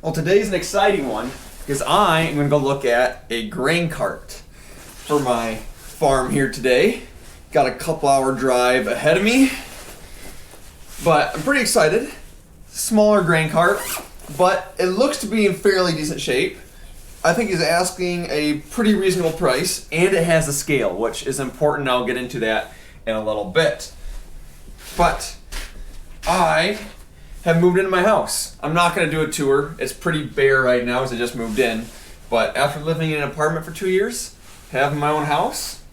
Well, today's an exciting one because I am going to go look at a grain cart for my farm here today. Got a couple hour drive ahead of me, but I'm pretty excited. Smaller grain cart, but it looks to be in fairly decent shape. I think he's asking a pretty reasonable price, and it has a scale, which is important. I'll get into that in a little bit. But I have moved into my house. I'm not going to do a tour. It's pretty bare right now as I just moved in. But after living in an apartment for 2 years, having my own house,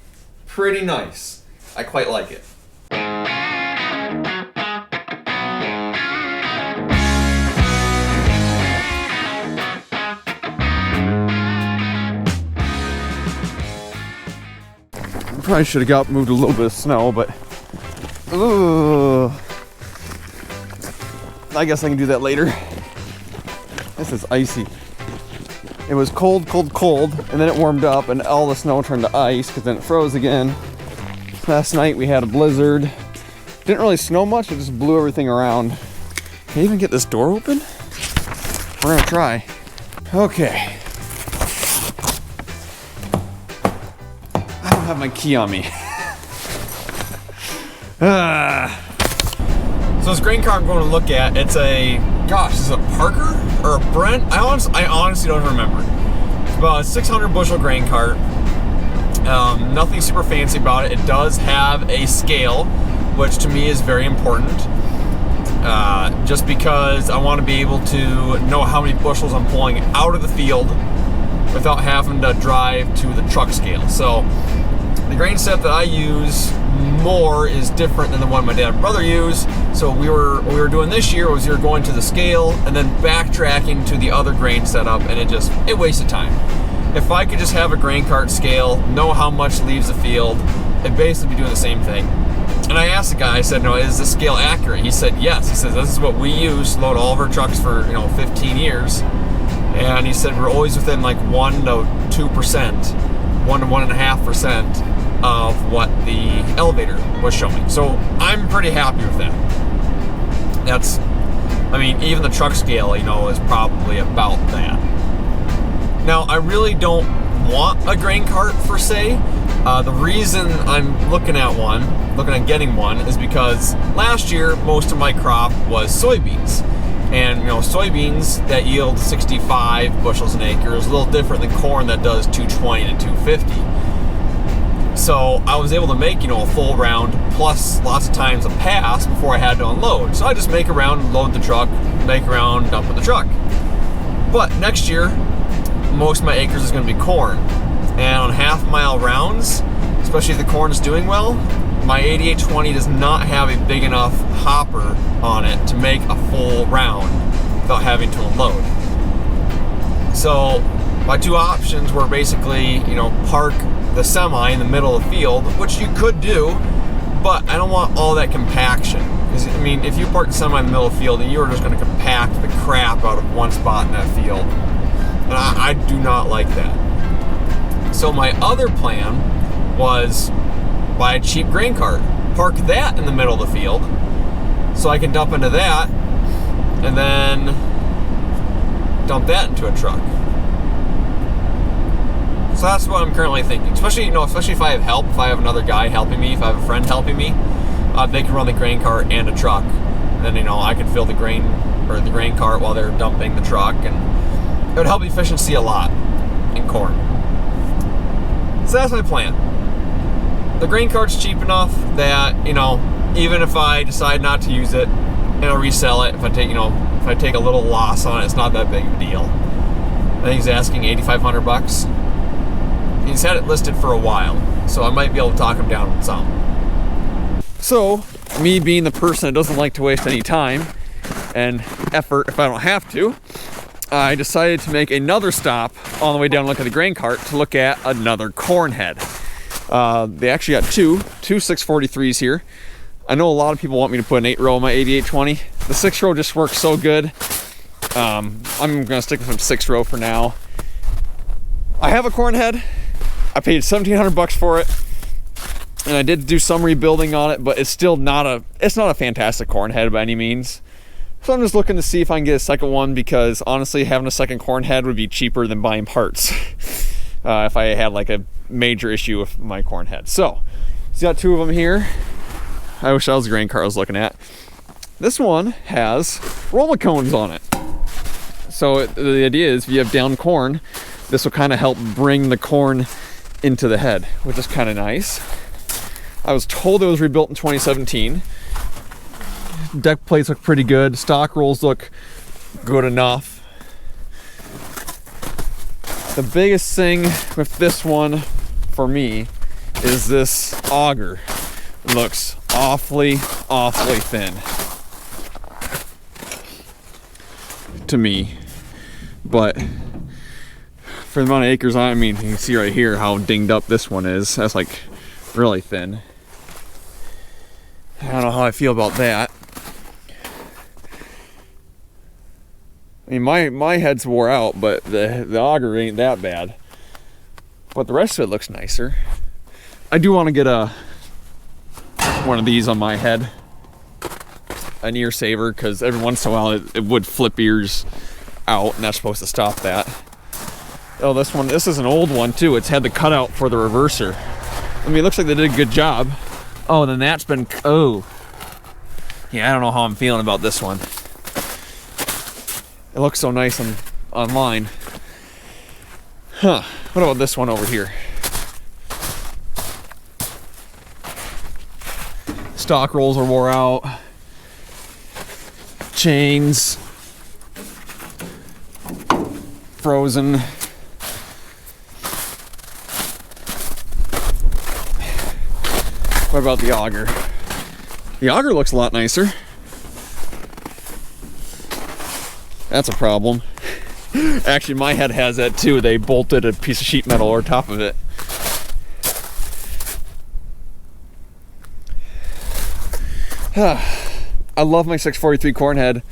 pretty nice. I quite like it. Probably should have got moved a little bit of snow, but I guess I can do that later. This is icy. It was cold, and then it warmed up, and all the snow turned to ice because then it froze again. Last night we had a blizzard. Didn't really snow much, it just blew everything around. Can I even get this door open? We're gonna try. Okay. I don't have my key on me. So this grain cart I'm going to look at, it's a, gosh, is it a Parker or a Brent? I honestly don't remember. It's about a 600 bushel grain cart. Nothing super fancy about it. It does have a scale, which to me is very important. Just because I want to be able to know how many bushels I'm pulling out of the field without having to drive to the truck scale. So the grain set that I use more is different than the one my dad and brother use. So what we were doing this year was we were going to the scale and then backtracking to the other grain setup, and it wasted time. If I could just have a grain cart scale, know how much leaves the field, it'd basically be doing the same thing. And I asked the guy, I said, "No, is the scale accurate?" He said, "Yes." He says, "This is what we use to load all of our trucks for 15 years." And he said we're always within like 1 to 2%, 1 to 1.5% of what the elevator was showing. So I'm pretty happy with that. Even the truck scale, is probably about that. Now, I really don't want a grain cart per se. The reason I'm looking at getting one, is because last year most of my crop was soybeans. And soybeans that yield 65 bushels an acre is a little different than corn that does 220 to 250. So I was able to make, a full round plus lots of times a pass before I had to unload. So I just make a round, load the truck, make a round, dump in the truck. But next year, most of my acres is going to be corn. And on half-mile rounds, especially if the corn is doing well, my 8820 does not have a big enough hopper on it to make a full round without having to unload. So my two options were basically, park the semi in the middle of the field, which you could do, but I don't want all that compaction. Because, if you park the semi in the middle of the field, then you're just going to compact the crap out of one spot in that field. And I do not like that. So my other plan was buy a cheap grain cart, park that in the middle of the field, so I can dump into that, and then dump that into a truck. So that's what I'm currently thinking. Especially if I have help, if I have another guy helping me, if I have a friend helping me, they can run the grain cart and a truck. And then I can fill the grain cart while they're dumping the truck, and it would help efficiency a lot in corn. So that's my plan. The grain cart's cheap enough that even if I decide not to use it, and I'll resell it, if I take a little loss on it, it's not that big of a deal. I think he's asking $8,500. He's had it listed for a while, so I might be able to talk him down with some. So, me being the person that doesn't like to waste any time and effort if I don't have to, I decided to make another stop on the way down to look at the grain cart to look at another corn head. They actually got two 643s here. I know a lot of people want me to put an 8-row on my 8820. The 6-row just works so good. I'm gonna stick with some 6-row for now. I have a corn head. I paid $1,700 for it, and I did do some rebuilding on it, but it's still not a fantastic corn head by any means. So I'm just looking to see if I can get a second one, because honestly, having a second corn head would be cheaper than buying parts if I had like a major issue with my corn head. So he's got two of them here. I wish that was the grain cart I was looking at. This one has roller cones on it. So the idea is, if you have down corn, this will kind of help bring the corn into the head, which is kind of nice. I was told it was rebuilt in 2017. Deck plates look pretty good. Stock rolls look good enough. The biggest thing with this one for me is this auger. It looks awfully thin to me, but for the amount of acres on it, I mean, you can see right here how dinged up this one is. That's like really thin. I don't know how I feel about that. I mean, my head's wore out, but the auger ain't that bad. But the rest of it looks nicer. I do want to get one of these on my head, an ear saver, because every once in a while it would flip ears out, and that's supposed to stop that. Oh, this is an old one too. It's had the cutout for the reverser. I mean, it looks like they did a good job. Oh, and then that's been, oh. Yeah, I don't know how I'm feeling about this one. It looks so nice online. Huh, what about this one over here? Stock rolls are wore out. Chains. Frozen. What about the auger? The auger looks a lot nicer. That's a problem. Actually, my head has that too. They bolted a piece of sheet metal over top of it. I love my 643 corn head,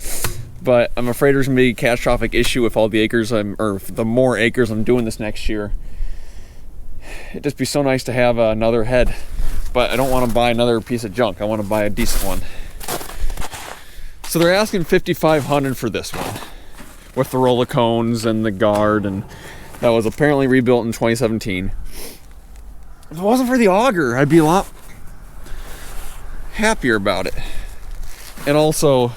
but I'm afraid there's gonna be a catastrophic issue with all the acres or the more acres I'm doing this next year. It'd just be so nice to have another head, but I don't want to buy another piece of junk. I want to buy a decent one. So they're asking $5,500 for this one, with the roller cones and the guard, and that was apparently rebuilt in 2017. If it wasn't for the auger, I'd be a lot happier about it. And also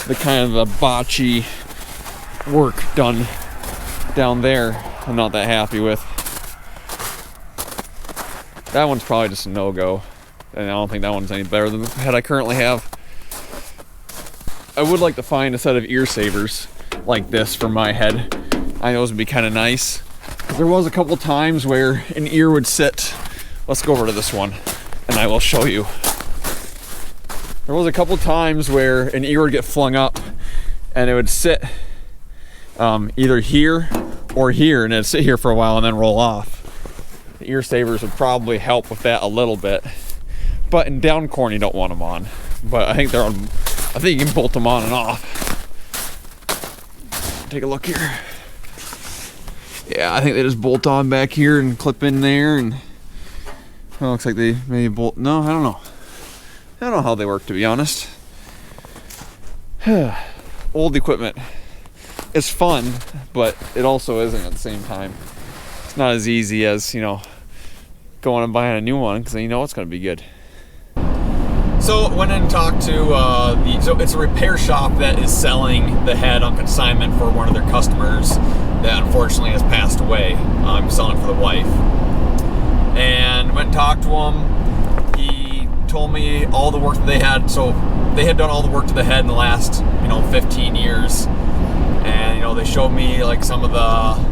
the kind of the botchy work done down there, I'm not that happy with. That one's probably just a no-go, and I don't think that one's any better than the head I currently have. I would like to find a set of ear savers like this for my head. I know those would be kind of nice. There was a couple times where an ear would sit. Let's go over to this one and I will show you. There was a couple times where an ear would get flung up and it would sit either here or here, and it'd sit here for a while and then roll off. The ear savers would probably help with that a little bit, but in down corn you don't want them on. But I think they're on. I think you can bolt them on and off. Take a look here. Yeah, I think they just bolt on back here and clip in there, and well, it looks like they maybe bolt. No, I don't know. I don't know how they work, to be honest. Old equipment is fun, but it also isn't at the same time. It's not as easy as, you know, going and buying a new one, because you know it's going to be good. So I went in and talked to so it's a repair shop that is selling the head on consignment for one of their customers that unfortunately has passed away. I'm selling it for the wife. And went and talked to him. He told me all the work that they had. So they had done all the work to the head in the last, 15 years. And, they showed me like some of the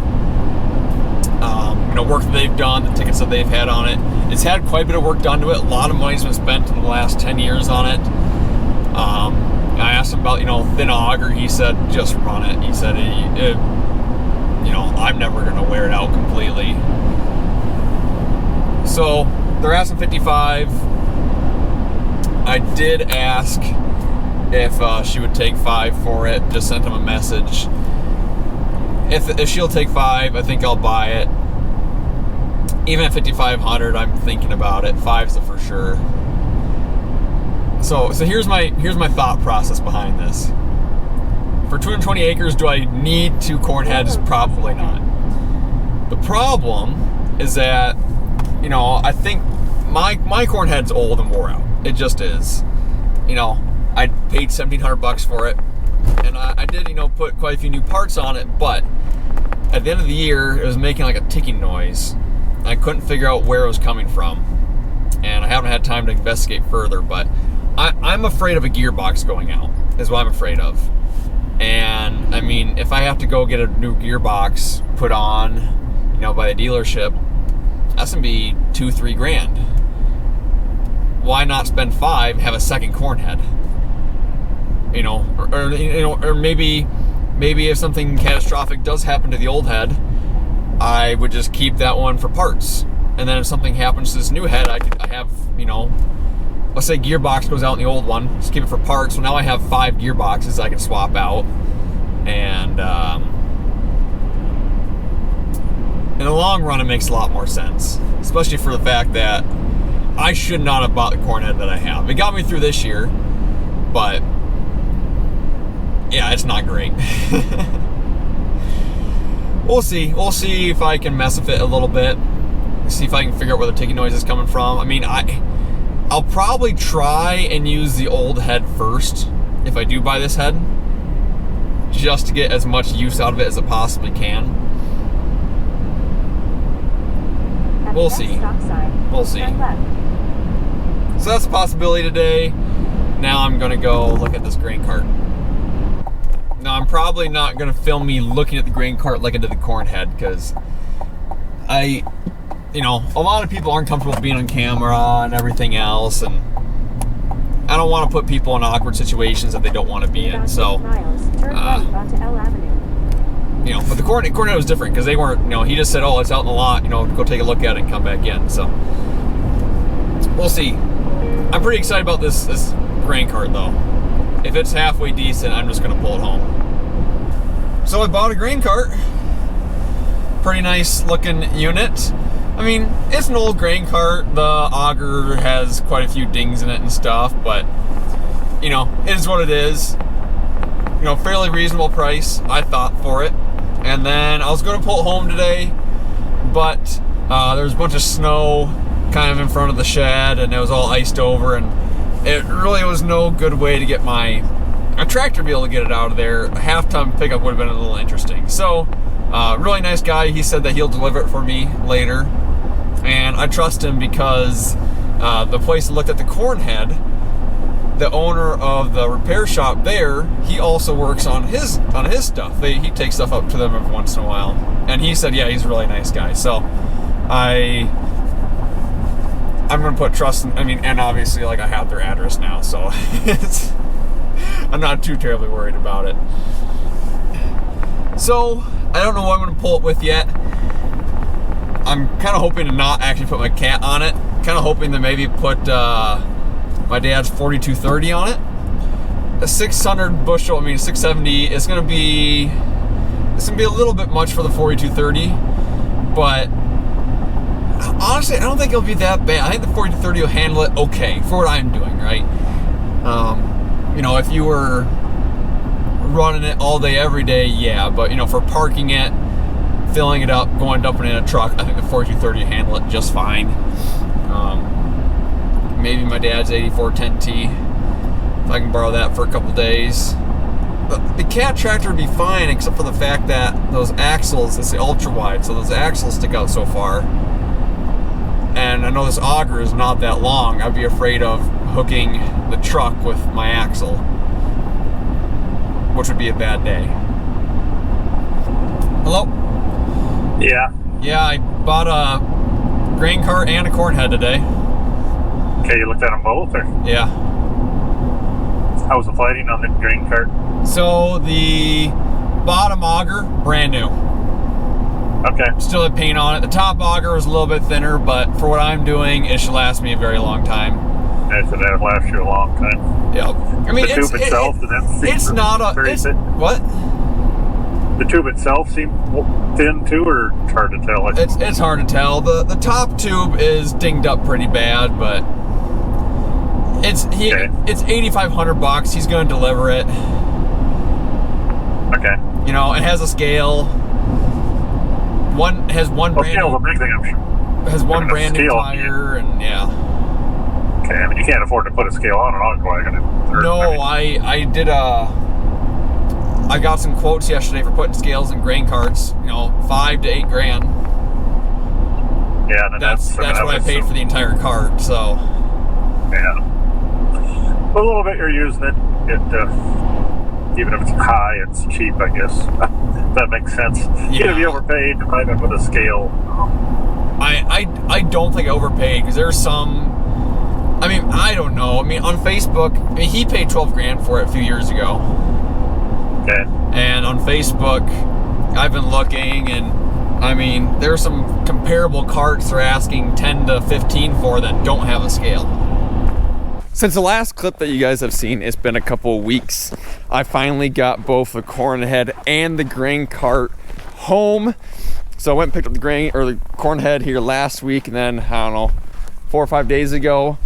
work that they've done, the tickets that they've had on it. It's had quite a bit of work done to it. A lot of money's been spent in the last 10 years on it. I asked him about, thin auger. He said, just run it. He said, I'm never going to wear it out completely. So they're asking $55. I did ask if she would take $5 for it. Just sent him a message. If she'll take $5, I think I'll buy it. Even at $5,500, I'm thinking about it. $5's the for sure. So here's my thought process behind this. For 220 acres, do I need 2 corn heads? Probably not. The problem is that, you know, I think my corn head's old and wore out. It just is. You know, I paid $1,700 for it, and I did, you know, put quite a few new parts on it, but at the end of the year, it was making like a ticking noise. I couldn't figure out where it was coming from, and I haven't had time to investigate further, but I'm afraid of a gearbox going out, is what I'm afraid of. And I mean, if I have to go get a new gearbox put on, you know, by the dealership, that's gonna be $2-3 grand. Why not spend $5 and have a second corn head? You know, or maybe if something catastrophic does happen to the old head, I would just keep that one for parts. And then if something happens to this new head, I have, you know, let's say gearbox goes out in the old one, just keep it for parts. So now I have 5 gearboxes I can swap out. And in the long run, it makes a lot more sense, especially for the fact that I should not have bought the corn head that I have. It got me through this year, but yeah, it's not great. We'll see. We'll see if I can mess with it a little bit. See if I can figure out where the ticking noise is coming from. I mean, I'll probably try and use the old head first if I do buy this head, just to get as much use out of it as I possibly can. We'll see. We'll see. So that's a possibility today. Now I'm gonna go look at this grain cart. Now I'm probably not gonna film me looking at the grain cart like I did the corn head, because you know, a lot of people aren't comfortable being on camera and everything else, and I don't want to put people in awkward situations that they don't want to be in. So, you know, but the corn head was different because they weren't, you know, he just said, oh, it's out in the lot, you know, go take a look at it and come back in. So, we'll see. I'm pretty excited about this grain cart though. If it's halfway decent, I'm just going to pull it home. So I bought a grain cart. Pretty nice looking unit. I mean, it's an old grain cart. The auger has quite a few dings in it and stuff, but you know, it is what it is. You know, fairly reasonable price, I thought, for it. And then I was going to pull it home today, but there was a bunch of snow kind of in front of the shed, and it was all iced over, and it really was no good way to get a tractor to be able to get it out of there. A half-ton pickup would have been a little interesting. So, really nice guy. He said that he'll deliver it for me later, and I trust him because the place that looked at the corn head, the owner of the repair shop there, he also works on his stuff. He takes stuff up to them every once in a while, and he said, yeah, he's a really nice guy. So I'm gonna put trust in, I mean, and obviously, like, I have their address now, so I'm not too terribly worried about it. So I don't know what I'm gonna pull it with yet. I'm kind of hoping to not actually put my cat on it. Kind of hoping to maybe put my dad's 4230 on it. A 600 bushel, I mean 670. It's gonna be a little bit much for the 4230, but honestly, I don't think it'll be that bad. I think the 4230 will handle it okay for what I'm doing, right? You know, if you were running it all day, every day, yeah. But, you know, for parking it, filling it up, going dumping it in a truck, I think the 4230 will handle it just fine. Maybe my dad's 8410T, if I can borrow that for a couple days. The Cat tractor would be fine, except for the fact that those axles, it's the ultra wide, so those axles stick out so far. And I know this auger is not that long. I'd be afraid of hooking the truck with my axle, which would be a bad day. Hello? Yeah. Yeah, I bought a grain cart and a corn head today. Okay, you looked at them both, or? Yeah. How was the fighting on the grain cart? So the bottom auger, brand new. Okay. Still had paint on it. The top auger was a little bit thinner, but for what I'm doing, it should last me a very long time. Yeah, so that'll last you a long time. Yep. I mean, the tube itself, it's not a. Very thin. What? The tube itself seemed thin too, or it's hard to tell? It's hard to tell. The top tube is dinged up pretty bad, but Okay. It's $8,500. He's going to deliver it. Okay. You know, it has a scale. One has one Well, brand scale's a big thing, I'm sure. has one Having a brand new scale. tire, and yeah. Okay, I mean, you can't afford to put a scale on an AUG wagon. No, I did I got some quotes yesterday for putting scales in grain carts. You know, $5,000 to $8,000. Yeah, then That's what I paid for the entire cart. So Yeah. A little bit you're using it. Even if it's high, it's cheap, I guess. That makes sense. You gotta be overpaid to buy them with a scale. I don't think I overpaid, because there's some. I mean, I don't know. I mean, on Facebook, he paid $12,000 for it a few years ago. Okay. And on Facebook, I've been looking, and I mean, there are some comparable carts they're asking 10 to 15 for that don't have a scale. Since the last clip that you guys have seen, it's been a couple of weeks. I finally got both the corn head and the grain cart home. So I went and picked up the corn head here last week, and then, I don't know, 4 or 5 days ago,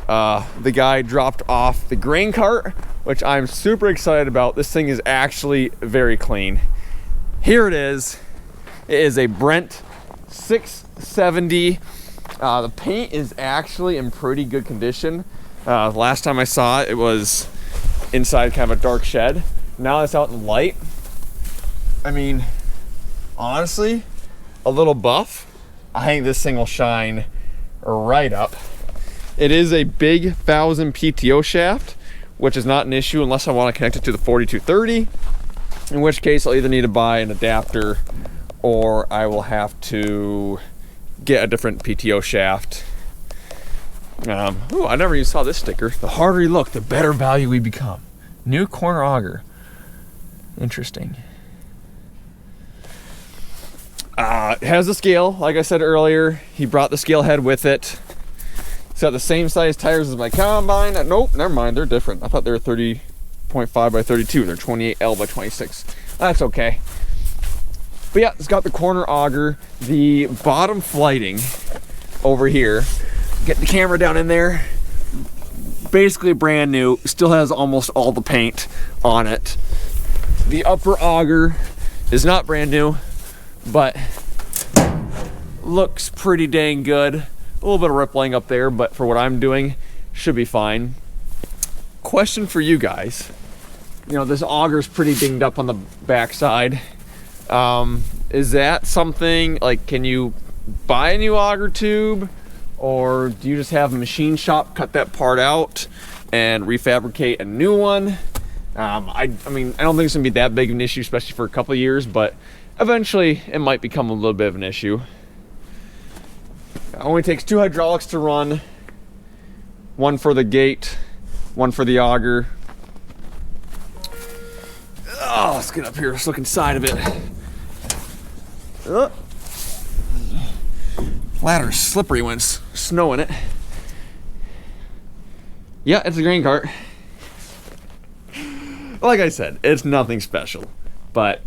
the guy dropped off the grain cart, which I'm super excited about. This thing is actually very clean. Here it is. It is a Brent 670. The paint is actually in pretty good condition. Last time I saw it, it was inside kind of a dark shed. Now it's out in light. I mean, honestly, a little buff, I think this thing will shine right up. It is a big 1000 PTO shaft, which is not an issue unless I want to connect it to the 4230, in which case I'll either need to buy an adapter or I will have to get a different PTO shaft. I never even saw this sticker. The harder you look, the better value we become. New corner auger. Interesting. It has a scale, like I said earlier. He brought the scale head with it. It's got the same size tires as my combine. Nope, never mind, they're different. I thought they were 30.5 by 32. They're 28L by 26. That's okay. But yeah, it's got the corner auger, the bottom flighting over here. Get the camera down in there. Basically brand new. Still has almost all the paint on it. The upper auger is not brand new, but looks pretty dang good. A little bit of rippling up there, but for what I'm doing, should be fine. Question for you guys. You know, this auger's pretty dinged up on the backside. Is that something, like, can you buy a new auger tube? Or do you just have a machine shop cut that part out and refabricate a new one? I mean, I don't think it's gonna be that big of an issue, especially for a couple of years, but eventually it might become a little bit of an issue. It only takes 2 hydraulics to run, one for the gate, one for the auger. Oh, let's get up here, let's look inside of it. Ladder's slippery when it's snowing it. Yeah, it's a grain cart. Like I said, it's nothing special, but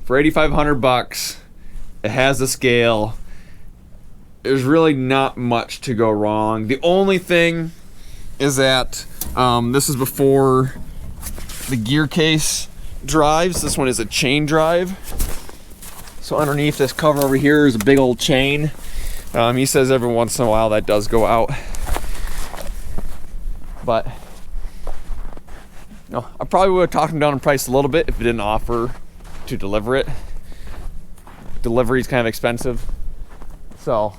for $8,500, it has a scale. There's really not much to go wrong. The only thing is that this is before the gear case drives. This one is a chain drive. So underneath this cover over here is a big old chain. He says every once in a while that does go out. But no, I probably would have talked him down in price a little bit if it didn't offer to deliver it. Delivery's kind of expensive. So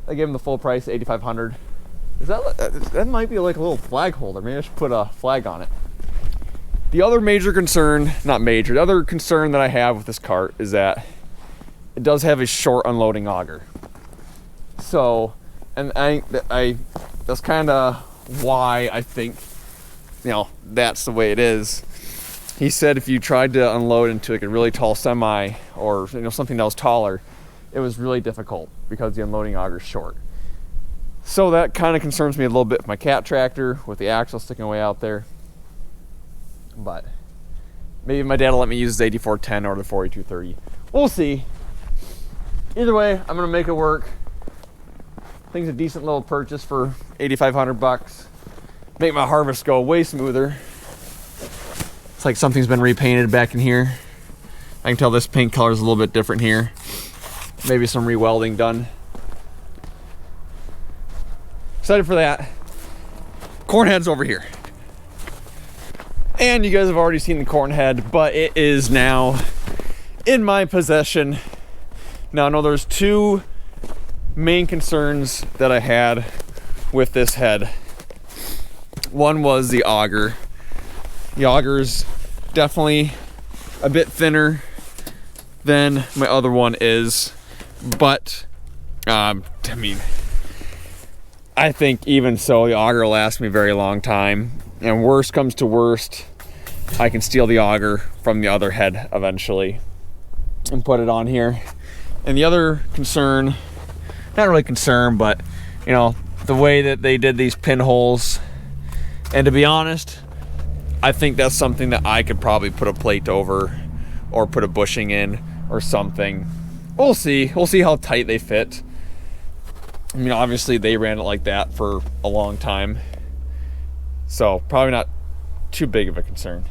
I gave him the full price, $8,500. That might be like a little flag holder. Maybe I should put a flag on it. The other major concern, not major, the other concern that I have with this cart is that it does have a short unloading auger. So, and that's kind of why I think, you know, that's the way it is. He said if you tried to unload into like a really tall semi or, you know, something that was taller, it was really difficult because the unloading auger is short. So that kind of concerns me a little bit with my cat tractor with the axle sticking way out there. But maybe my dad will let me use his 8410 or the 4230. We'll see. Either way, I'm gonna make it work. I think it's a decent little purchase for $8,500. make my harvest go way smoother. It's like something's been repainted back in here. I can tell this paint color is a little bit different here. Maybe some rewelding done. Excited for that. Corn head's over here. And you guys have already seen the corn head, but it is now in my possession. Now I know there's two main concerns that I had with this head. One was the auger. The auger's definitely a bit thinner than my other one is, but I mean, I think even so, the auger will last me a very long time. And worst comes to worst, I can steal the auger from the other head eventually and put it on here. And the other concern, not really concern, but you know, the way that they did these pinholes. And to be honest, I think that's something that I could probably put a plate over or put a bushing in or something. We'll see. We'll see how tight they fit. I mean, obviously they ran it like that for a long time. So probably not too big of a concern.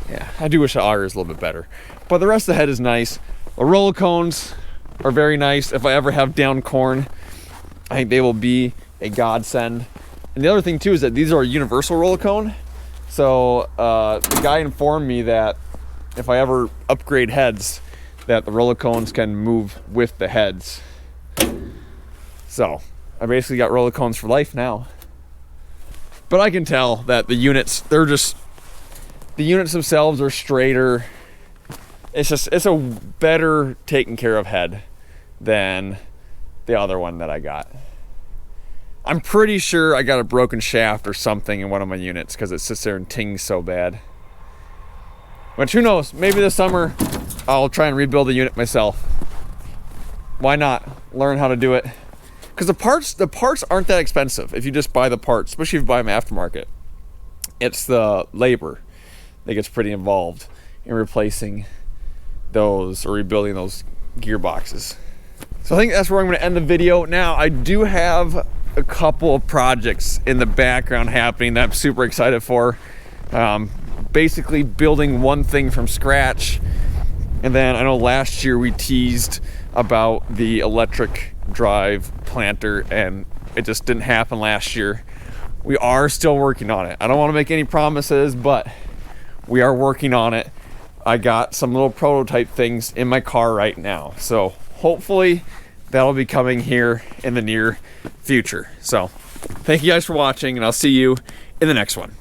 Yeah, I do wish the auger is a little bit better. But the rest of the head is nice. The roller cones are very nice. If I ever have down corn, I think they will be a godsend. And the other thing too is that these are a universal roller cone. So the guy informed me that if I ever upgrade heads, that the roller cones can move with the heads. So I basically got roller cones for life now. But I can tell that the units, the units themselves are straighter. It's a better taken care of head than the other one that I got. I'm pretty sure I got a broken shaft or something in one of my units because it sits there and tings so bad. But who knows, maybe this summer I'll try and rebuild the unit myself. Why not? Learn how to do it. Because the parts aren't that expensive if you just buy the parts, especially if you buy them aftermarket. It's the labor that gets pretty involved in replacing those or rebuilding those gearboxes. So I think that's where I'm going to end the video. Now, I do have a couple of projects in the background happening that I'm super excited for. Basically building one thing from scratch. And then I know last year we teased about the electric drive planter and it just didn't happen last year. We are still working on it. I don't want to make any promises, but we are working on it. I got some little prototype things in my car right now. So hopefully that'll be coming here in the near future. So thank you guys for watching and I'll see you in the next one.